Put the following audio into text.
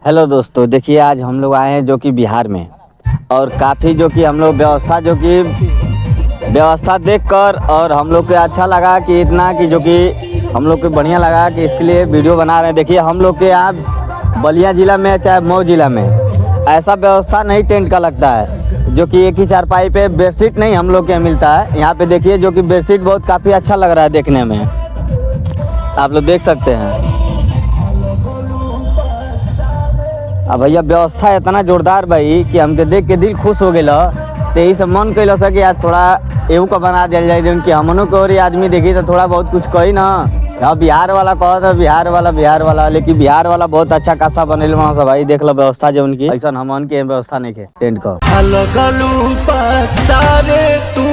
Hello दोस्तों, देखिए आज हम लोग आए हैं जो कि बिहार में, और काफ़ी जो कि हम लोग व्यवस्था देखकर और हम लोग को अच्छा लगा कि इतना कि जो कि हम लोग को बढ़िया लगा कि इसके लिए वीडियो बना रहे हैं। देखिए हम लोग के यहाँ बलिया ज़िला में चाहे मऊ ज़िला में ऐसा व्यवस्था नहीं टेंट का लगता है, जो कि एक ही चारपाई पे बेडशीट नहीं हम लोग के यहाँ मिलता है। यहाँ पे देखिए जो कि बेडशीट बहुत काफ़ी अच्छा लग रहा है देखने में, आप लोग देख सकते हैं। अब भैया व्यवस्था इतना जोरदार भाई कि हमके देख के दिल खुश हो गया। तो यही सब मन कैल कि आज थोड़ा एहू का बना दिया जाए, जो कि हमनों को और आदमी देखी तो थोड़ा बहुत कुछ कही ना। अब बिहार वाला कहो तो बिहार वाला, लेकिन बिहार वाला बहुत अच्छा खासा बनेल वहाँ सब भाई। देख लो व्यवस्था जो उनकी, ऐसा हमन के व्यवस्था नहीं है टेंट का। तू